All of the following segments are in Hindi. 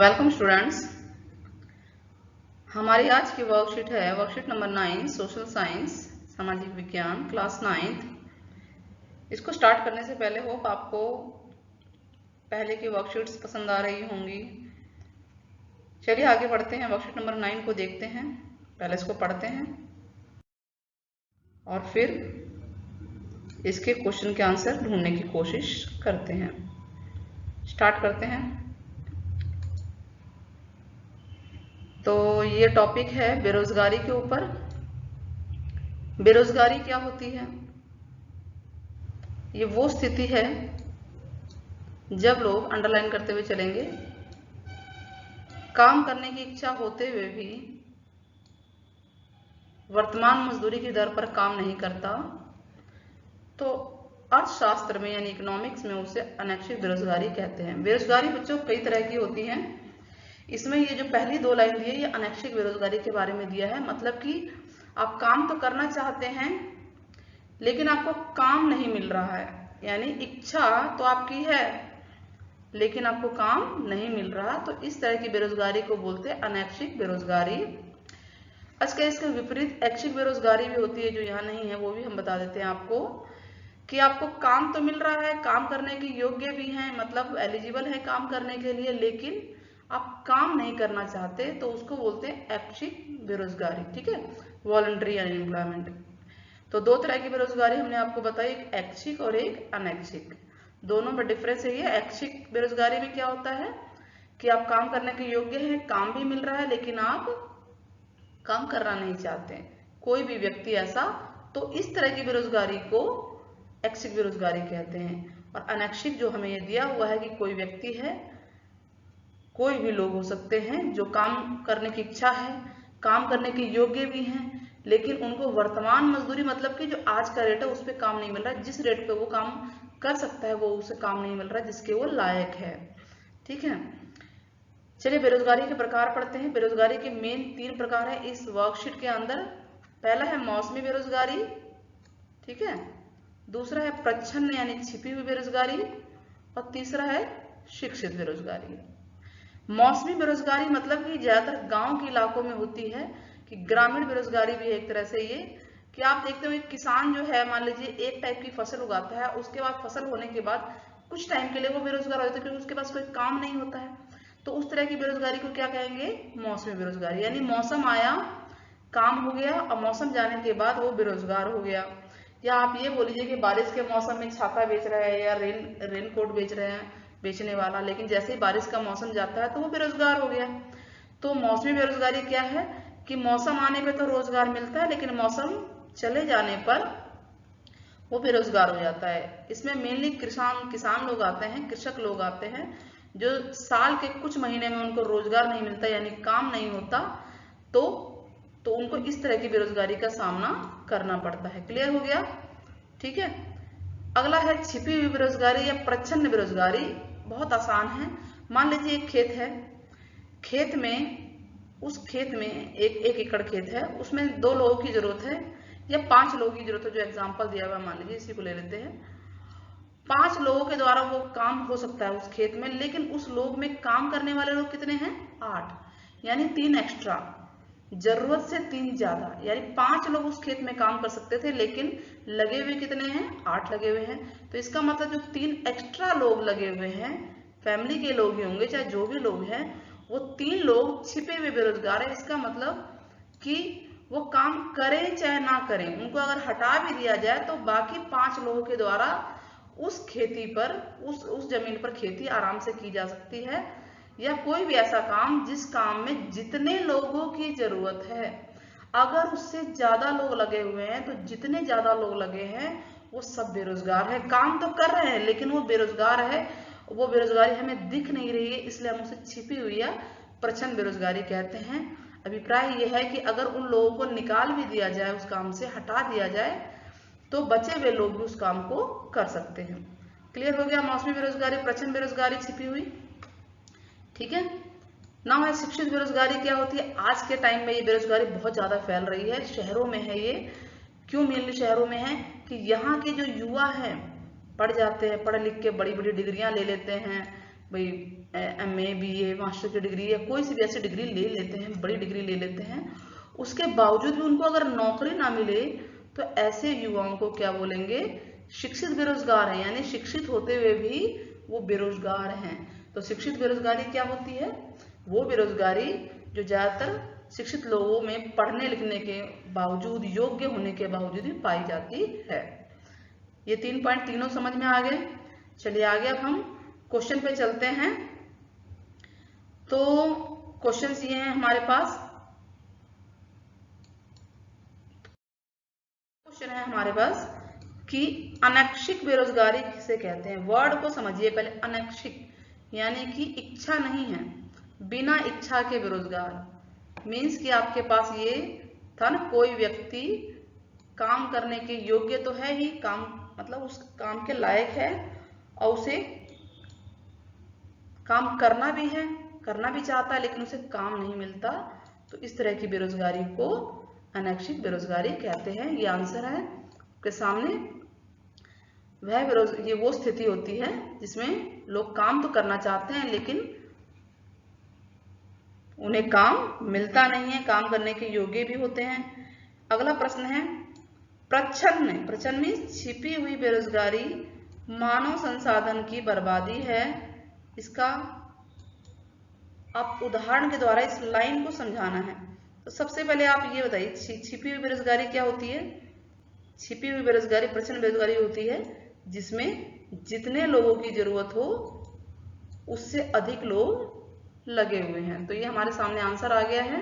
Welcome students. हमारी आज की वर्कशीट है वर्कशीट नंबर 9 सोशल साइंस सामाजिक विज्ञान क्लास 9। इसको स्टार्ट करने से पहले होप आपको पहले की वर्कशीट्स पसंद आ रही होंगी। चलिए आगे बढ़ते हैं, वर्कशीट नंबर 9 को देखते हैं। पहले इसको पढ़ते हैं और फिर इसके क्वेश्चन के आंसर ढूंढने की कोशिश करते हैं। स्टार्ट करते हैं। तो ये टॉपिक है बेरोजगारी के ऊपर। बेरोजगारी क्या होती है? ये वो स्थिति है जब लोग, अंडरलाइन करते हुए चलेंगे, काम करने की इच्छा होते हुए भी वर्तमान मजदूरी की दर पर काम नहीं करता, तो अर्थशास्त्र में यानी इकोनॉमिक्स में उसे अनैच्छिक बेरोजगारी कहते हैं। बेरोजगारी बच्चों कई तरह की होती है। इसमें ये जो पहली दो लाइन दी है ये अनैच्छिक बेरोजगारी के बारे में दिया है। मतलब कि आप काम तो करना चाहते हैं लेकिन आपको काम नहीं मिल रहा है, यानी इच्छा तो आपकी है लेकिन आपको काम नहीं मिल रहा, तो इस तरह की बेरोजगारी को बोलते हैं अनैच्छिक बेरोजगारी। अच्छा, इसके विपरीत ऐच्छिक बेरोजगारी भी होती है जो यहाँ नहीं है, वो भी हम बता देते हैं आपको कि आपको काम तो मिल रहा है, काम करने के योग्य भी हैं, मतलब एलिजिबल है काम करने के लिए, लेकिन आप काम नहीं करना चाहते, तो उसको बोलते हैं ऐच्छिक बेरोजगारी। ठीक है, वॉलंटरी अनएम्प्लॉयमेंट। तो दो तरह की बेरोजगारी हमने आपको बताई, एक ऐच्छिक और एक अनैच्छिक। दोनों में डिफरेंस है। ये ऐच्छिक बेरोजगारी में क्या होता है कि आप काम करने के योग्य हैं, काम भी मिल रहा है, लेकिन आप काम करना नहीं चाहते, कोई भी व्यक्ति ऐसा, तो इस तरह की बेरोजगारी को ऐच्छिक बेरोजगारी कहते हैं। और अनैच्छिक जो हमें ये दिया हुआ है कि कोई व्यक्ति है, कोई भी लोग हो सकते हैं जो काम करने की इच्छा है, काम करने के योग्य भी हैं, लेकिन उनको वर्तमान मजदूरी, मतलब कि जो आज का रेट है उस पर काम नहीं मिल रहा है, जिस रेट पे वो काम कर सकता है वो उसे काम नहीं मिल रहा है जिसके वो लायक है। ठीक है, चलिए बेरोजगारी के प्रकार पढ़ते हैं। बेरोजगारी के मेन 3 प्रकार है इस वर्कशीट के अंदर। पहला है मौसमी बेरोजगारी, ठीक है, दूसरा है प्रच्छन्न यानी छिपी हुई बेरोजगारी, और तीसरा है शिक्षित बेरोजगारी। मौसमी बेरोजगारी मतलब कि ज्यादातर गांव के इलाकों में होती है, कि ग्रामीण बेरोजगारी भी है एक तरह से ये, कि आप देखते हो एक किसान जो है, मान लीजिए एक टाइप की फसल उगाता है, उसके बाद फसल होने के बाद कुछ टाइम के लिए वो बेरोजगार हो जाता है क्योंकि उसके पास कोई काम नहीं होता है, तो उस तरह की बेरोजगारी को क्या कहेंगे? मौसमी बेरोजगारी। यानी मौसम आया, काम हो गया, और मौसम जाने के बाद वो बेरोजगार हो गया। या आप ये बोल लीजिए कि बारिश के मौसम में छाता बेच रहा है या रेन कोट बेच रहे हैं बेचने वाला, लेकिन जैसे ही बारिश का मौसम जाता है तो वो बेरोजगार हो गया। तो मौसमी बेरोजगारी क्या है कि मौसम आने पे तो रोजगार मिलता है लेकिन मौसम चले जाने पर वो बेरोजगार हो जाता है। इसमें मेनली किसान लोग आते हैं, कृषक लोग आते हैं, जो साल के कुछ महीने में उनको रोजगार नहीं मिलता यानी काम नहीं होता, तो उनको इस तरह की बेरोजगारी का सामना करना पड़ता है। क्लियर हो गया? ठीक है, अगला है छिपी हुई बेरोजगारी या प्रच्छन्न बेरोजगारी। बहुत आसान है। मान लीजिए एक खेत है, खेत में, उस खेत में एक एकड़ खेत है, उसमें 2 लोगों की जरूरत है या 5 लोगों की जरूरत है, जो एग्जांपल दिया हुआ है, मान लीजिए इसी को ले लेते हैं। 5 लोगों के द्वारा वो काम हो सकता है उस खेत में, लेकिन उस लोग में काम करने वाले लोग कितने हैं? 8, यानी 3 एक्स्ट्रा, जरूरत से 3 ज्यादा, यानी 5 लोग उस खेत में काम कर सकते थे लेकिन लगे हुए कितने हैं? 8 लगे हुए हैं। तो इसका मतलब जो 3 एक्स्ट्रा लोग लगे हुए हैं, फैमिली के लोग ही होंगे चाहे जो भी लोग हैं, वो 3 लोग छिपे हुए बेरोजगार है। इसका मतलब कि वो काम करें चाहे ना करें, उनको अगर हटा भी दिया जाए तो बाकी 5 लोगों के द्वारा उस खेती पर, उस जमीन पर खेती आराम से की जा सकती है। या कोई भी ऐसा काम जिस काम में जितने लोगों की जरूरत है, अगर उससे ज्यादा लोग लगे हुए हैं तो जितने ज्यादा लोग लगे हैं वो सब बेरोजगार है। काम तो कर रहे हैं लेकिन वो बेरोजगार है, वो बेरोजगारी हमें दिख नहीं रही है, इसलिए हम उसे छिपी हुई या प्रच्छन्न बेरोजगारी कहते हैं। अभिप्राय यह है कि अगर उन लोगों को निकाल भी दिया जाए, उस काम से हटा दिया जाए, तो बचे हुए लोग भी उस काम को कर सकते हैं। क्लियर हो गया? मौसमी बेरोजगारी, प्रच्छन्न बेरोजगारी, छिपी हुई। ठीक है, ना है शिक्षित बेरोजगारी क्या होती है? आज के टाइम में ये बेरोजगारी बहुत ज्यादा फैल रही है, शहरों में है ये। क्यों मेनली शहरों में है? कि यहाँ के जो युवा हैं, पढ़ जाते हैं, पढ़ लिख के बड़ी बड़ी डिग्रियां ले लेते हैं, भाई MA BA मास्टर की डिग्री या कोई सी भी ऐसी डिग्री ले लेते हैं, बड़ी डिग्री ले लेते हैं, उसके बावजूद भी उनको अगर नौकरी ना मिले तो ऐसे युवाओं को क्या बोलेंगे? शिक्षित बेरोजगार हैं, यानी शिक्षित होते हुए भी वो बेरोजगार हैं। तो शिक्षित बेरोजगारी क्या होती है? वो बेरोजगारी जो ज्यादातर शिक्षित लोगों में पढ़ने लिखने के बावजूद, योग्य होने के बावजूद भी पाई जाती है। ये 3 पॉइंट तीनों समझ में आ गए। चलिए आगे अब हम क्वेश्चन पे चलते हैं। तो क्वेश्चंस ये हैं हमारे पास। क्वेश्चन है हमारे पास कि अनैच्छिक बेरोजगारी किसे कहते हैं? वर्ड को समझिए पहले। अनैच्छिक यानी कि इच्छा नहीं है, बिना इच्छा के बेरोजगार। मीन्स कि आपके पास ये था ना, कोई व्यक्ति काम करने के योग्य तो है ही, काम मतलब उस काम के लायक है और उसे काम करना भी है, करना भी चाहता है, लेकिन उसे काम नहीं मिलता, तो इस तरह की बेरोजगारी को अनैच्छिक बेरोजगारी कहते हैं। ये आंसर है आपके सामने। ये वो स्थिति होती है जिसमें लोग काम तो करना चाहते हैं लेकिन उन्हें काम मिलता नहीं है, काम करने के योग्य भी होते हैं। अगला प्रश्न है प्रच्छन्न। प्रच्छन्न मीन्स छिपी हुई बेरोजगारी मानव संसाधन की बर्बादी है। इसका आप उदाहरण के द्वारा इस लाइन को समझाना है। तो सबसे पहले आप ये बताइए, छिपी हुई बेरोजगारी क्या होती है? छिपी हुई बेरोजगारी प्रच्छन्न बेरोजगारी होती है जिसमें जितने लोगों की जरूरत हो उससे अधिक लोग लगे हुए हैं। तो ये हमारे सामने आंसर आ गया है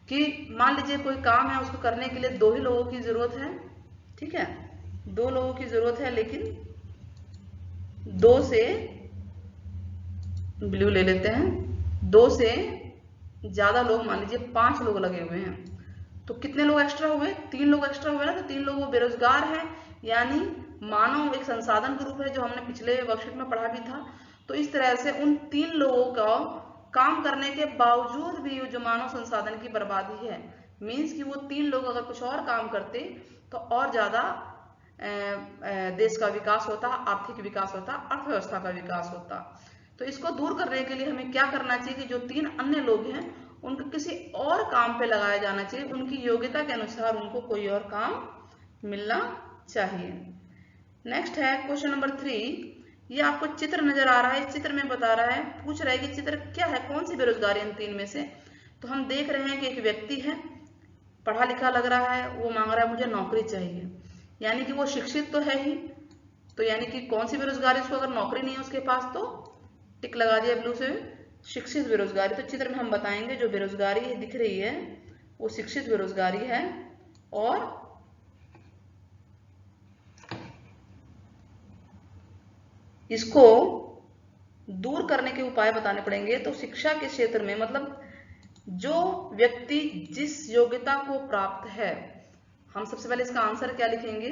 कि मान लीजिए कोई काम है, उसको करने के लिए 2 ही लोगों की जरूरत है, ठीक है, 2 लोगों की जरूरत है, लेकिन 2 से ब्लू ले लेते हैं, 2 से ज्यादा लोग, मान लीजिए 5 लोग लगे हुए हैं, तो कितने लोग एक्स्ट्रा हुए? 3 लोग एक्स्ट्रा हुए ना। तो 3 लोग वो बेरोजगार हैं, यानी मानव एक संसाधन के रूप है, जो हमने पिछले वर्कशीट में पढ़ा भी था। तो इस तरह से उन 3 लोगों का काम करने के बावजूद भी जो मानव संसाधन की बर्बादी है, मीन्स कि वो 3 लोग अगर कुछ और काम करते तो और ज्यादा देश का विकास होता, आर्थिक विकास होता, अर्थव्यवस्था का विकास होता। तो इसको दूर करने के लिए हमें क्या करना चाहिए कि जो 3 अन्य लोग हैं उनको किसी और काम पे लगाया जाना चाहिए, उनकी योग्यता के अनुसार उनको कोई और काम मिलना चाहिए। नेक्स्ट है क्वेश्चन नंबर 3। ये आपको चित्र नजर आ रहा है, इस चित्र में बता रहा है, पूछ रहा है कि चित्र क्या है, कौन सी बेरोजगारी इन 3 में से? तो हम देख रहे हैं कि एक व्यक्ति है, पढ़ा लिखा लग रहा है, वो मांग रहा है मुझे नौकरी चाहिए, यानी कि वो शिक्षित तो है ही। तो यानी कि कौन सी बेरोजगारी? उसको अगर नौकरी नहीं है उसके पास तो टिक लगा दिया ब्लू से, शिक्षित बेरोजगारी। तो चित्र में हम बताएंगे जो बेरोजगारी दिख रही है वो शिक्षित बेरोजगारी है, और इसको दूर करने के उपाय बताने पड़ेंगे। तो शिक्षा के क्षेत्र में, मतलब जो व्यक्ति जिस योग्यता को प्राप्त है, हम सबसे पहले इसका आंसर क्या लिखेंगे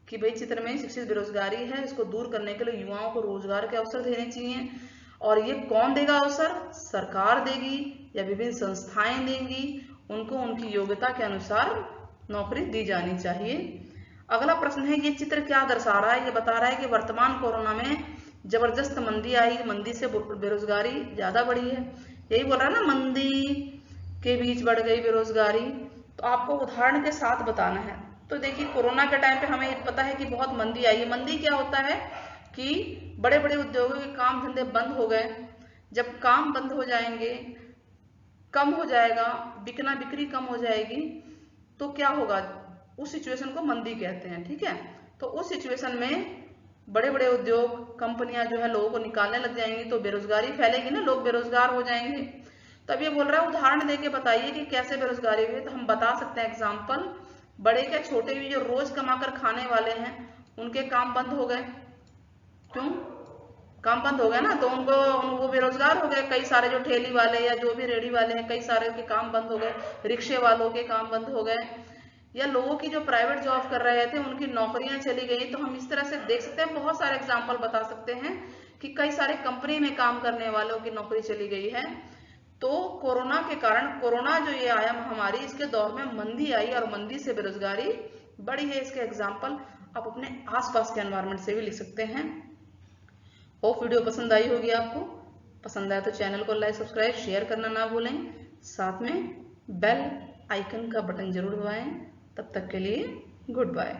कि भाई चित्र में शिक्षित बेरोजगारी है, इसको दूर करने के लिए युवाओं को रोजगार के अवसर देने चाहिए। और ये कौन देगा अवसर? सरकार देगी या विभिन्न संस्थाएं देंगी, उनको उनकी योग्यता के अनुसार नौकरी दी जानी चाहिए। अगला प्रश्न है ये चित्र क्या दर्शा रहा है? ये बता रहा है कि वर्तमान कोरोना में जबरदस्त मंदी आई, मंदी से बेरोजगारी ज्यादा बढ़ी है। यही बोल रहा है ना, मंदी के बीच बढ़ गई बेरोजगारी। तो आपको उदाहरण के साथ बताना है। तो देखिए कोरोना के टाइम पे हमें पता है कि बहुत मंदी आई है। मंदी क्या होता है कि बड़े बड़े उद्योगों के काम धंधे बंद हो गए। जब काम बंद हो जाएंगे, कम हो जाएगा, बिक्री कम हो जाएगी, तो क्या होगा? उस सिचुएशन को मंदी कहते हैं, ठीक है। तो उस सिचुएशन में बड़े बड़े उद्योग कंपनियां जो है लोगों को निकालने लग जाएंगी, तो बेरोजगारी फैलेगी ना, लोग बेरोजगार हो जाएंगे। तब ये बोल रहा है उदाहरण देके बताइए कि कैसे बेरोजगारी हुई। तो हम बता सकते हैं एग्जाम्पल, बड़े क्या छोटे भी जो रोज कमाकर खाने वाले हैं उनके काम बंद हो गए। क्यों काम बंद हो गया ना, तो वो बेरोजगार हो गए। कई सारे जो ठेली वाले या जो भी रेडी वाले हैं, कई सारे के काम बंद हो गए, रिक्शे वालों के काम बंद हो गए, या लोगों की जो प्राइवेट जॉब कर रहे थे उनकी नौकरियां चली गई। तो हम इस तरह से देख सकते हैं, बहुत सारे एग्जाम्पल बता सकते हैं कि कई सारे कंपनी में काम करने वालों की नौकरी चली गई है। तो कोरोना के कारण, कोरोना जो ये आया महामारी, इसके दौर में मंदी आई और मंदी से बेरोजगारी बढ़ी है। इसके एग्जाम्पल आप अपने आसपास के एनवायरमेंट से भी लिख सकते हैं। होप वीडियो पसंद आई होगी आपको। पसंद आया तो चैनल को लाइक सब्सक्राइब शेयर करना ना भूलें, साथ में बेल आइकन का बटन जरूर दबाएं। तब तक के लिए गुड बाय।